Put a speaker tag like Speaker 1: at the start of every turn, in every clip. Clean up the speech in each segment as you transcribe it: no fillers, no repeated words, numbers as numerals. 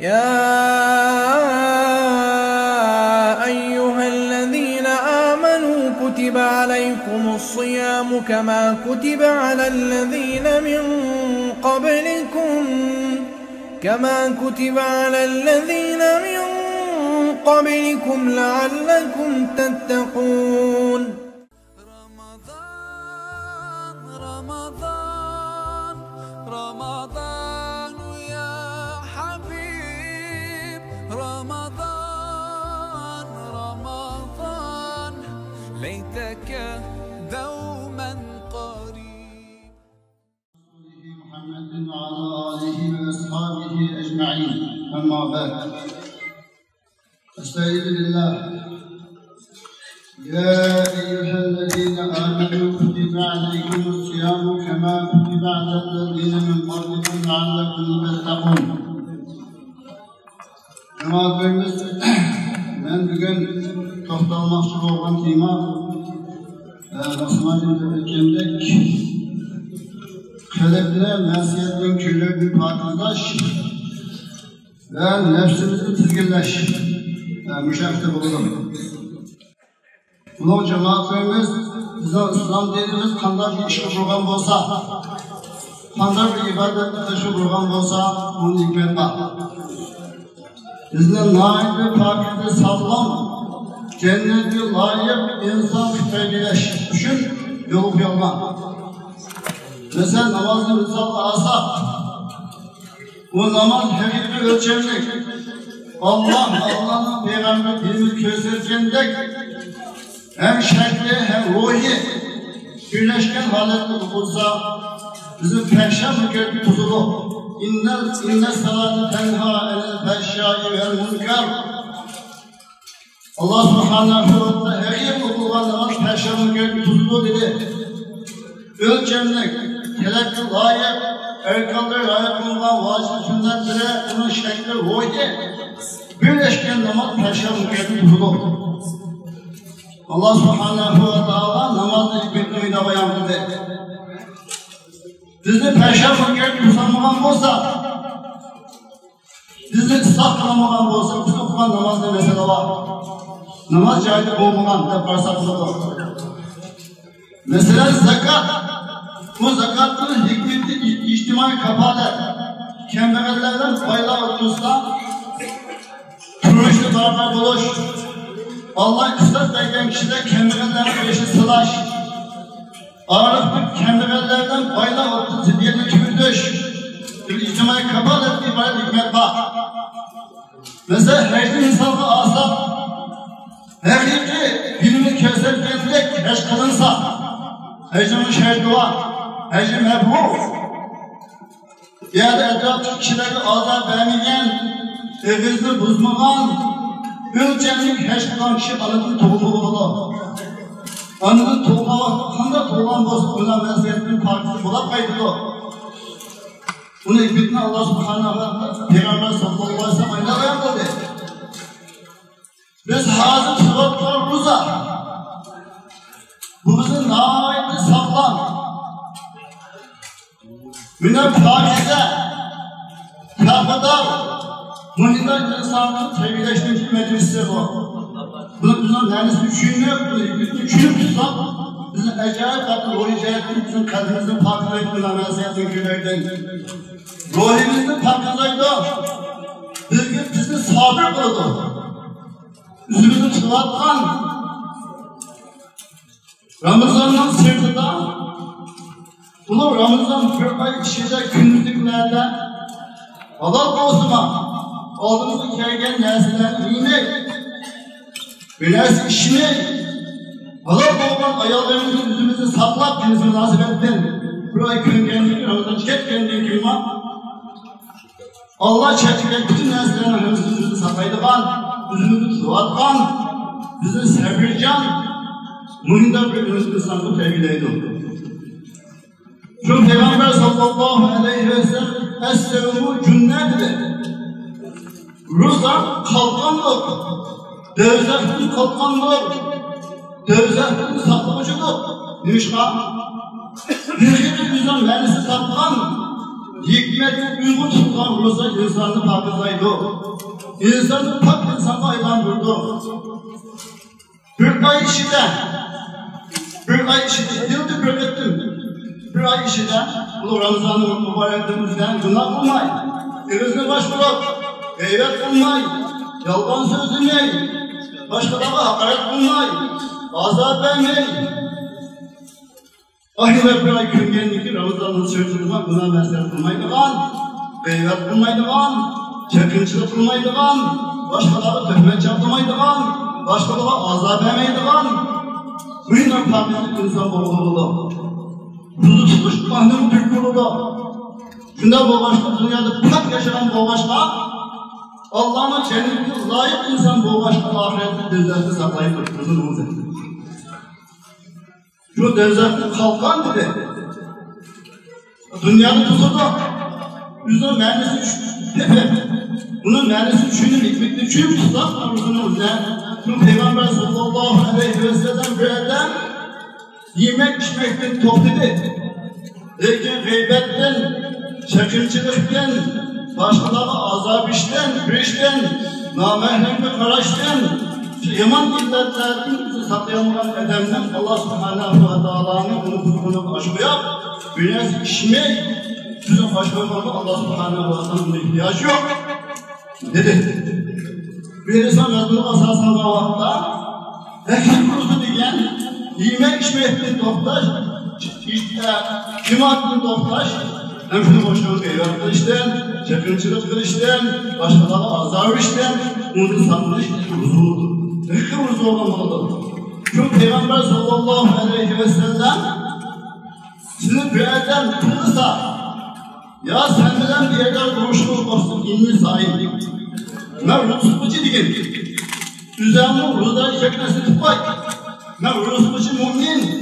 Speaker 1: يا أيها الذين آمنوا كتب عليكم الصيام كما كتب على الذين من قبلكم لعلكم تتقون.
Speaker 2: رمضان رمضان يا حبيب، رمضان رمضان ليتك دوما قريب.
Speaker 3: محمد وعلى آله وأصحابه أجمعين، أما بعد. أستعيذ بالله. يا أيها الذين آمنوا كتب عليكم الصيام كما كتب على الذين من قبلكم لعلكم تتقون. Cemaatlerimiz, ben bugün toxtalmoqchi bo'lgan tema Osmonda o'tgandek qalbni ma'siyatdan kunlardan pokizlash va nafsimizni tizginlash müşahede bulalım. Bunun cemaatlerimiz, bizim İslam dinimiz qanday bir işe kurgan olsa, qanday bir ibadet işe kurgan olsa, onun hikmet var. Bizden naide, pakide, sağlam, cennetli, layık, insan fitrebileş üçün yolu koyalım. Mesela namazı misal alsak, bu namaz hakiki ölçemlik. Allah'ın Peygamber dilimiz gösterdiğindek hem şekli hem ruhi birleşken halette tutulsa bizim fehşa mükemmel tutulu. İnne salâtu tenhâ enel fehşâi vel munkar. Allah subhanahu wa ta'ala her yer tutulan namaz fehşa mükemmel tutulu dedi. Ölçemlik, telekki layık, erkanları layık olma vacib sünnetleri, bunun şekli ruhi birleşken namaz fehşa mükemmel tutulu. Allah subhanahu wa ta'ala namazı hikmetini de bayan kıldı. Bizni fehşa mükemmel tutamayan olsa, bizni ıslah kılamayan olsa, biz okuyan namazda mesele var. Namaz cahide olmayan da varsa kılıdır. Mesela zekat, bu zekatın hikmeti içtimai kapalı. Kemberlerden payla otursa, turuşlu beraber buluş. Allah kısas derken kişiler kemberlerden beşi sılaş. Ağırlıklı kemberlerden payla otursa bir yerine kürdüş. Bir içtimai kapalı ettiği bayağı hikmet var. Mesela her insanı asap, her iki birinin keserkenlik eş kılınsa, hecim-i şerdua, hecim mebhuf. Yani etrafı kişileri azap vermeyen, evizini buzmagan, ölçenlik heş kılan kişi anıdın tohumu olur. Anıdın tohumu, kanda tohuman bozuk, buna meziyetinin partisi bulamaydı o. Bunu hikmetine Allah subhanahu wa ta'ala Peygamber sallallahu aleyhi ve sellem ayna ayarladı. Biz hazır sıvatlar ruza. Bu bizim naayeti sağlam. Münem pakize, kafadar, bundan insanın sevgileştiği meclisi bu. Bunu bizden neredeyse düşünmüyor, bunu düşünüp tutsam, bizim acayip katı ruhiyetini bizim kalbimizin pakizaydı, bundan mesiyatın günlerden. Ruhimizin pakizaydı, bizi sabır kıldı. Üzümüzü çılatkan, Ramazan'ın sırtında, bunu Ramazan bir ay içinde günlüklerde Allah dostuma aldığımızı kergen nesiller iğne ve nesli işini Allah doğuman ayarlarımızın yüzümüzü saplak deniz münasebetten burayı köngenlik Ramazan çekkendiği günma Allah çekken bütün nesillerin önümüzün yüzünü saklaydıkan, yüzümüzü tuvatkan, bizi sevircan, Muhindar bir insanlık sevgileydi. Çünkü Peygamber sallallahu aleyhi ve sellem Es-sevmu cünnetdir. Rıza kalkandır. Devzetli kalkandır. Devzetli saklıcıdır. Nişka. Hücreti bizden meclisi saklan. hikmetli uygun tutan roza insanı pakızlaydı. İnsanı pak insana aylandırdı. Bir ay içinde, yıldır bir ettim. Bir ay içinde, bu Ramazan'ın mübareklerimizden günah bulmayın. Evinizde başvurup, gayret bulmayın. Yalgan söz demeyin. Başkalarına hakaret bulmayın. Azap vermeyin. Ahire bir ay güngenlik Ramazan'ın sözünüzden buna mesele bulmaydıgan, gayret bulmaydıgan, çirkinçilik bulmaydıgan, başkalarına töhmet çaplamaydıgan, başkalarına azap vermeydigan, buyurun paketlik insan boğuldu. Buzu tutuş mahnım Türk yolunda. Şunda boğaçta, dünyada pak yaşayan boğaçta, Allah'ın cennetine layık insan boğaçta ahirette devleti saklayıp uzunumuz etti. Şu devletin kalkan dedi. Dünyanın tutudu. Yüzünün mühendisi bunun mühendisi düşünün, hikmetli çünkü tutak uzunumuz ne? Şu Peygamber sallallahu aleyhi ve sellem böyleden yemek içmekten tok dedi. Lakin gıybetten, çekimçilikten, başkalarına azap işten, güreşten, namahremle karaştan, yaman illetlerden saklayamayan edemden Allah subhanahu ve ta'ala'nın onu tutkuunu aşmaya, dünyası işmeyi, sizin başkalarına Allah subhanahu ve ta'ala'nın ihtiyacı yok. Dedi. Bir insan yazılı asasında vakta, hekim kurusu diyen, yemek içmekten doktaş, cemaatini doktaş, hem şunu boşluğun eyvallah kılıçten, çakırçılık kılıçtan, başkalarına azar işten, onu sanmış huzurdu. Peki huzur olamalı. Çünkü Peygamber sallallahu aleyhi ve sellem sizi bir yerden kılırsa, ya sen bilen bir yerden konuşulur olsun ilmi sahibi. Ben ruhsuzlucu digim. Üzerine ruhları çekmesini tutmak. Ben ruhsuzlucu mümin.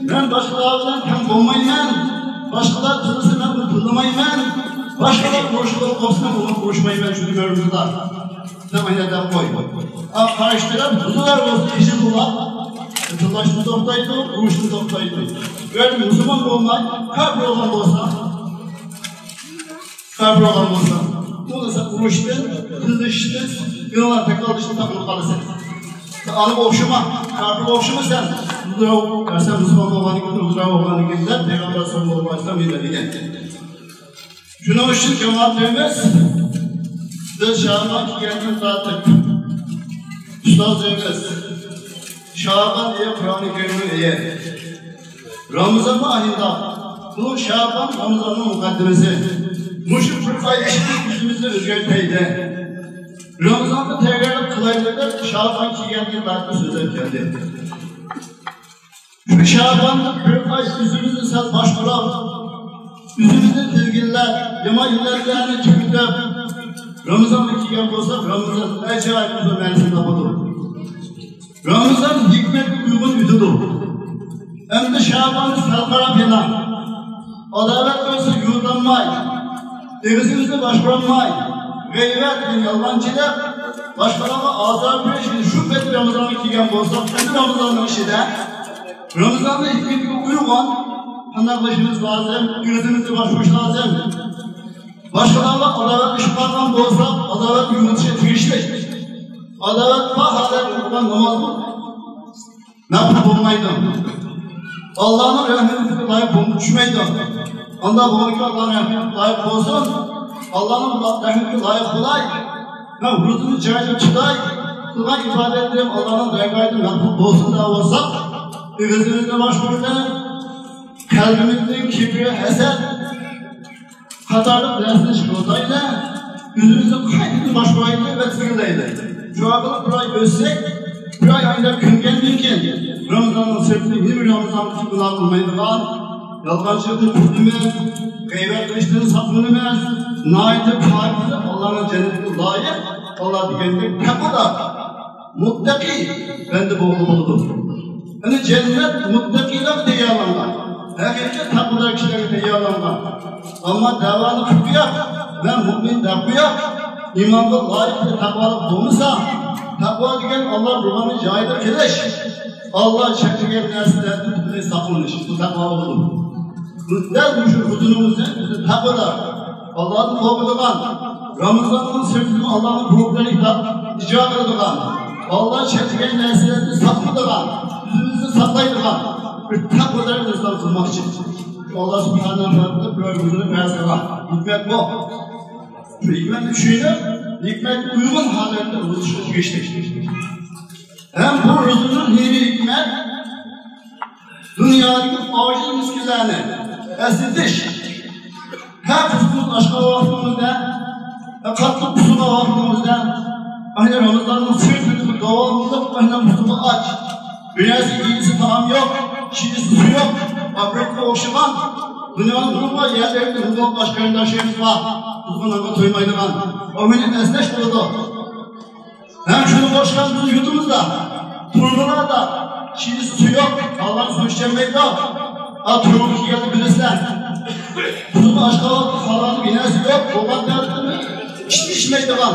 Speaker 3: Ben başkalarından hem olmayayım ben. Başkalar kılısı ben kutlamayayım ben. Başkalar konuşulur olsun onu konuşmayayım ben şu düğümümüzde. Tamam neden koy. Karıştıran kuzular olsun işi bulmak. Kıtılaşlı toktaydı, ruhsuz toktaydı. Böyle Müslüman olmak, kabri olan olsa. Kabri olan olsa. Bunu sen uğraştın, kızıştın, yıllar tekrar dışında takılıp kalırsın. Alıp okşuma, kabri okşuma sen. Sen Müslüman olmanı gider, uzak olmanı gider, Peygamber sallallahu aleyhi ve sellem ileri geldi. Şuna ışık cemaatlerimiz, biz Şaban ki geldim zaten. Üstazlarımız, Şaban diye Kur'an-ı Kerim'i eğer. Ramazan ayında, bu Şaban Ramazan'ın mukaddimesi. Muşuk bir ay eşitlik yüzümüzde özgürteydi. Ramazan'da tekrar kılaylıdır, Şaban ki geldi zaten söze geldi. Şu Şaban'da bir ay yüzümüzü sen başvuran, yüzümüzde dizginler, yama illetlerini tükürtüp, Ramazan'daki gel olsa Ramazan acayip uzun mensinde budur. Ramazan hikmetli uygun yüzüdür. Hem de Şaban'ı salkara fena. Adalet olsa yurdanmay, devizimizde başvuranmay, gayret yalvancılar, başkalarına azar bir işini şüpheti Ramazan'daki gel olsa, kendi Ramazan'ın işi de, Ramazan'da hikmetli uygun, anaklaşımız lazım, yönetimizde başvuruş lazım. Başkalarına adalet işbardan olsa, adalet yürütüşe tüyüştü. Adalet bahadır, kurban namaz mı? Nakıl olmaydı. Allah'ın rahmetine layık olmuş düşmeydi. Onda bu ki Allah'ın rahmetine layık olsun. Allah'ın rahmetine layık olay. Ve huzurunu cahil çıday. Kılgan ibadetlerim Allah'ın regaydı nakıl olsun da olsa. Üvezinizde başvururken kalbimizin kibri, haset, hatarlık dersine çıkılsaydı, yüzümüzde kaydını başvuraydı ve tıkıldaydı. Şu akıllı bir ay ölsek, bir ay ayında gün gelmeyken, Ramazan'ın sırtını 20 Ramazan'ın çıkılan kılmaydılar, yalvarcılığı kürdümez, gayret kılıçtığını satmınımez, naide kârısı Allah'ın cennetine layık, Allah dikeninde kapıda, muttaki, ben de boğulu buldum. Yani cennet muttakiler diye yalanlar. Herkese takıda kişiler diye yalanlar. Ama davanı tutuyor, ben mümin takıyor, imanda layık ve takvalık olmuşsa, takva diyen Allah ruhanı cahide keleş. Allah çektiği nesillerini tutmayı sakınmış. Bu takva olur. Ne düşür huzurumuzda? Bizi takıda. Allah'ın korkuduğun, Ramazan'ın sırtını Allah'ın korkularıyla icra edilen, Allah'ın çektiğin nesillerini saklıdılan, yüzümüzü saklaydılan bir takılarımızdan tutmak için. Allah subhanahu wa ta'ala bölümünü verseler. Hikmet bu. Şu hikmet düşünüyor, hikmet uygun hallerinde oluşup geçtik. Hem bu rüzunun hiri hikmet, dünyadaki acil müskillerini esnetiş, her kısmımız aşka vaktimizde, katlı pusula vaktimizde, aynen Ramazan'ın sırtını doğalımızda, aynen pusulu aç. Dünyası iyisi tamam yok, şiirisi su yok, ahiretle okşaman, dünyanın durma yerlerinde hukuk başkanında şeyimiz var. Uzmanlarına toymaydıgan, o benim esneş oldu. Hem şunu boşkan yutumuzda, turnular da, şiirisi su yok, Allah'ın su içeceğim yok. Turnu ki geldi bilirsen. Tuzun aşka falanı binesi yok, oğlan derdini içmeydigan.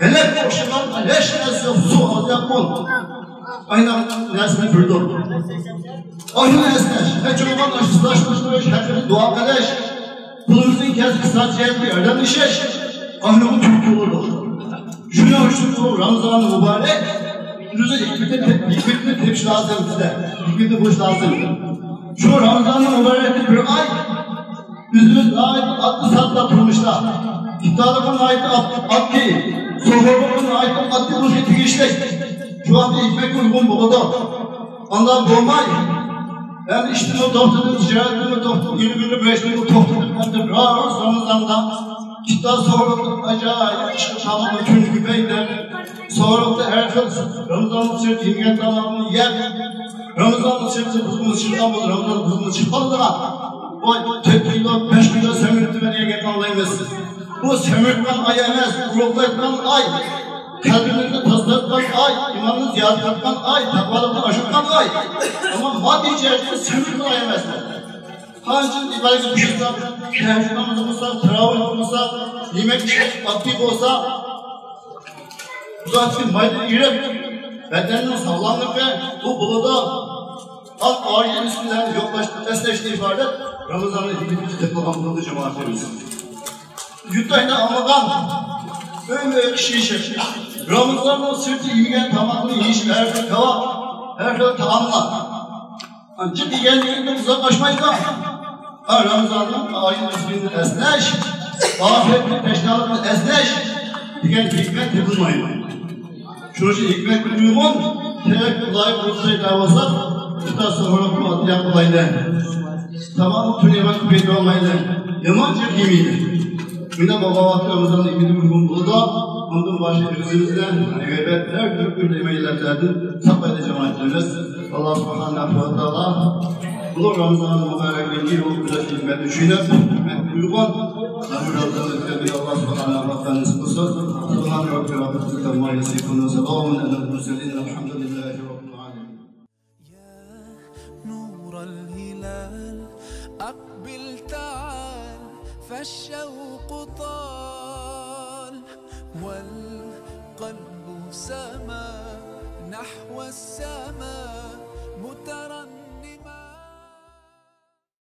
Speaker 3: Hele okşaman, leş nesi yok, su az yapın. Aynen nesini pürdür. Aynen esneş, hiç olman aşıslaşmıştırış, hepimiz dua kaleş. Kulumuzun kez kısa cihazı öyle işeş. Ahlakı Türk olurdu. Şuna şu Ramazan-ı mübarek, yüzü hikmetini tepsi lazım size. Hikmetini boş lazım. Şu Ramazan-ı mübarek bir ay, yüzümüz ait adlı satla durmuşlar. İktidarlıkın ait ad değil, sohorluğun ait ad değil, ruhiyeti geçtik. Şu anda hikmet uygun bulundu. Ondan doğmay. Yani işte o doktorun ziyaretini doktor, 20 günlük 5 günlük doktorun kendim rahat Ramazan'da kitap soruldu acayip çıkışanlı tüm gübeyler soruldu her kız Ramazan'ın sırtı himmet damağını yer Ramazan'ın sırtı kuzumuz çıkan bulur Ramazan'ın kuzumuz çıkalı da o 4 kilo 5 kilo semürtü veriye gekanlayınız bu semürtmen ay emez ruhlatman ay kalbinizde taslatman ay, imanını ziyaret etmen ay, takvalıktan aşırtman ay. Ama maddi içerisinde semürtmen ay emezler. Hancın ibadet bir şeyden, teheccüd namazı olsa, teravih olsa, yemek aktif olsa, uzatın mayda girip, bedeninin sağlamlık ve bu buluda ağır ilişkilerini yoklaştı, esneşti ifade et, Ramazan'ın hikmetimizi teklaman buludu cemaatlerimiz. Yutayda amadan, öyle kişiyi çekmiş. Ramazan'ın sırtı yiyen tamamını yiyiş, her türlü tava, her türlü tamamla. Ancak diğerlerinde uzaklaşmayız da. Ramazan'ın ayın ismini esneş, afetli peşnalarını esneş, diğer hikmet yapılmayın. Şurası hikmet uyumun, tek layık olsaydı davası, tutar sonra bu adı yapılaydı. Tamam, tüm yemek küpeydi olmaydı. Yamanca kimiydi? Yine babavatı Ramazan'ın hikmeti uygun buldu. Ondan başka yüzümüzde gıybet her türlü emeğilerden sapaydı cemaatlerimiz. Allah subhanahu wa ta'ala bu Ramazan'ın mübarekliği o güzel hikmet düşünüp hikmet uygun. Namırazdan ötürü Allah subhanahu wa ta'ala nasip olsun. Subhanahu wa ta'ala rabbil amma yasifun selamun alel murselin elhamdülillahi rabbil alamin.
Speaker 2: Ya nural hilal aqbil ta'al فالشوق طال والقلب سما نحو السماء مترنما